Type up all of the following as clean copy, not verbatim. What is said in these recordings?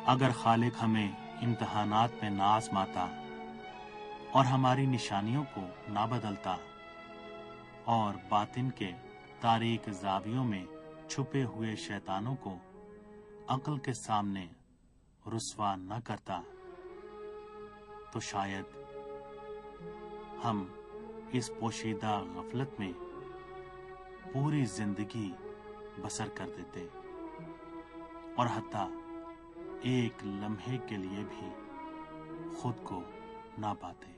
اگر خالق ہمیں امتحانات میں نہ آزماتا اور ہماری نشانیوں کو نہ بدلتا اور باطن کے تاریک زاویوں میں چھپے ہوئے شیطانوں کو عقل کے سامنے رسوا نہ کرتا، تو شاید ہم اس پوشیدہ غفلت میں پوری زندگی بسر کر دیتے اور حتیٰ ایک لمحے کے لیے بھی خود کو نہ پاتے۔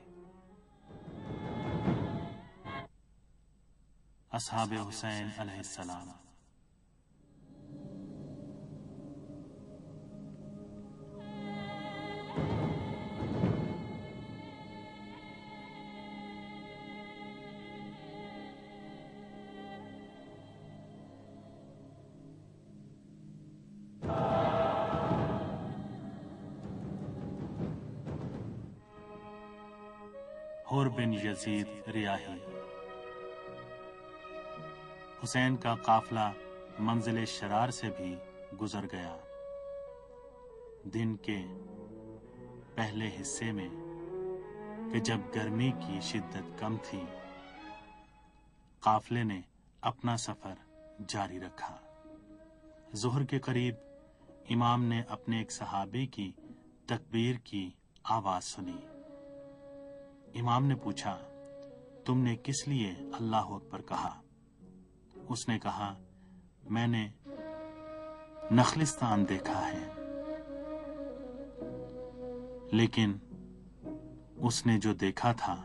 اصحاب حسین علیہ السلام۔ حر بن یزید ریاحی۔ حسین کا قافلہ منزل شرار سے بھی گزر گیا۔ دن کے پہلے حصے میں کہ جب گرمی کی شدت کم تھی، قافلے نے اپنا سفر جاری رکھا۔ ظہر کے قریب امام نے اپنے ایک صحابی کی تکبیر کی آواز سنی۔ امام نے پوچھا، تم نے کس لیے اللہ اکبر کہا؟ اس نے کہا، میں نے نخلستان دیکھا ہے۔ لیکن اس نے جو دیکھا تھا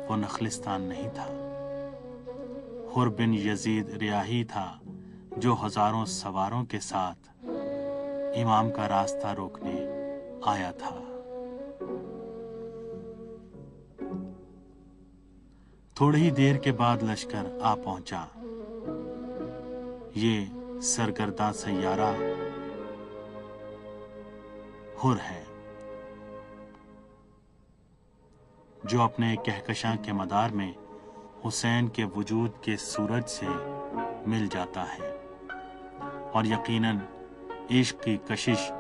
وہ نخلستان نہیں تھا، حر بن یزید ریاحی تھا جو ہزاروں سواروں کے ساتھ امام کا راستہ روکنے آیا تھا۔ تھوڑی ہی دیر کے بعد لشکر آ پہنچا۔ یہ سرگرداں سیارہ حر ہے جو اپنے کہکشاں کے مدار میں حسین کے وجود کے سورج سے مل جاتا ہے، اور یقیناً عشق کی کشش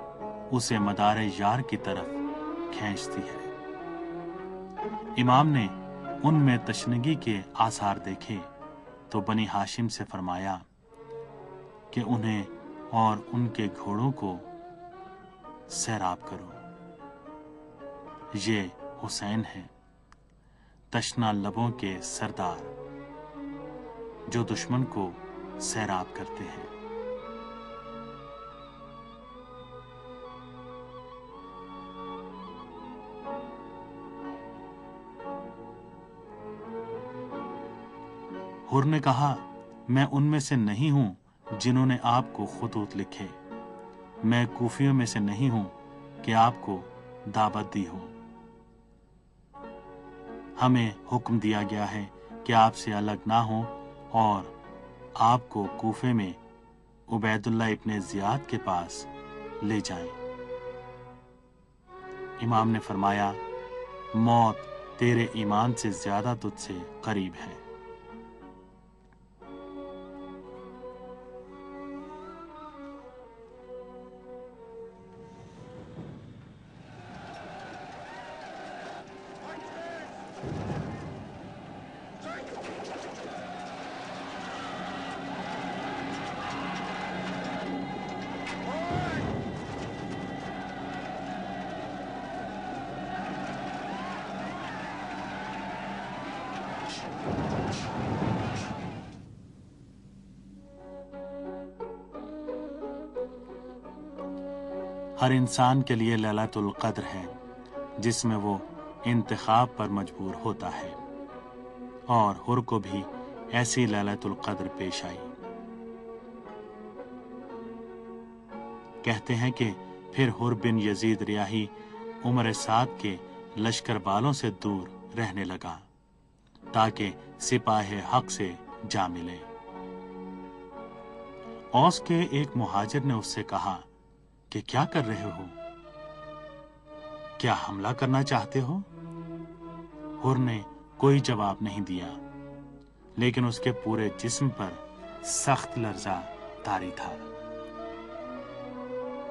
اسے مدار یار کی طرف کھینچتی ہے۔ امام نے ان میں تشنگی کے آثار دیکھے تو بنی ہاشم سے فرمایا کہ انہیں اور ان کے گھوڑوں کو سیراب کرو۔ یہ حسین ہے، تشنا لبوں کے سردار، جو دشمن کو سیراب کرتے ہیں۔ حر نے کہا، میں ان میں سے نہیں ہوں جنہوں نے آپ کو خطوط لکھے، میں کوفیوں میں سے نہیں ہوں کہ آپ کو دعوت دی ہو۔ ہمیں حکم دیا گیا ہے کہ آپ سے الگ نہ ہوں اور آپ کو کوفے میں عبید اللہ ابن زیاد کے پاس لے جائیں۔ امام نے فرمایا، موت تیرے ایمان سے زیادہ تجھ سے قریب ہے۔ ہر انسان کے لیے لیلۃ القدر ہے جس میں وہ انتخاب پر مجبور ہوتا ہے، اور حر کو بھی ایسی لیلۃ القدر پیش آئی۔ کہتے ہیں کہ پھر حر بن یزید ریاحی عمر سعد کے لشکر بالوں سے دور رہنے لگا تاکہ سپاہ حق سے جا ملے۔ اوس کے ایک مہاجر نے اس سے کہا کہ کیا کر رہے ہو؟ کیا حملہ کرنا چاہتے ہو؟ حر نے کوئی جواب نہیں دیا، لیکن اس کے پورے جسم پر سخت لرزہ طاری تھا۔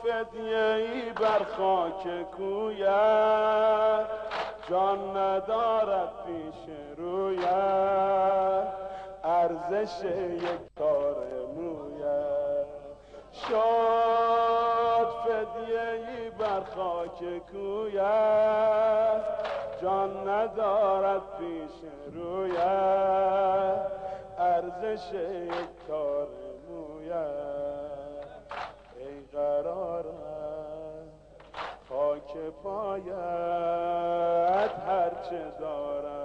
فدیه‌ای بر خاک کویت جان ندارد پیش رویت ارزش یک تار مویت شاد فدیه‌ای بر خاک کویت جان ندارد پیش رویت ارزش یک تار مویت ای قرارت خاک پایت هرچه دارم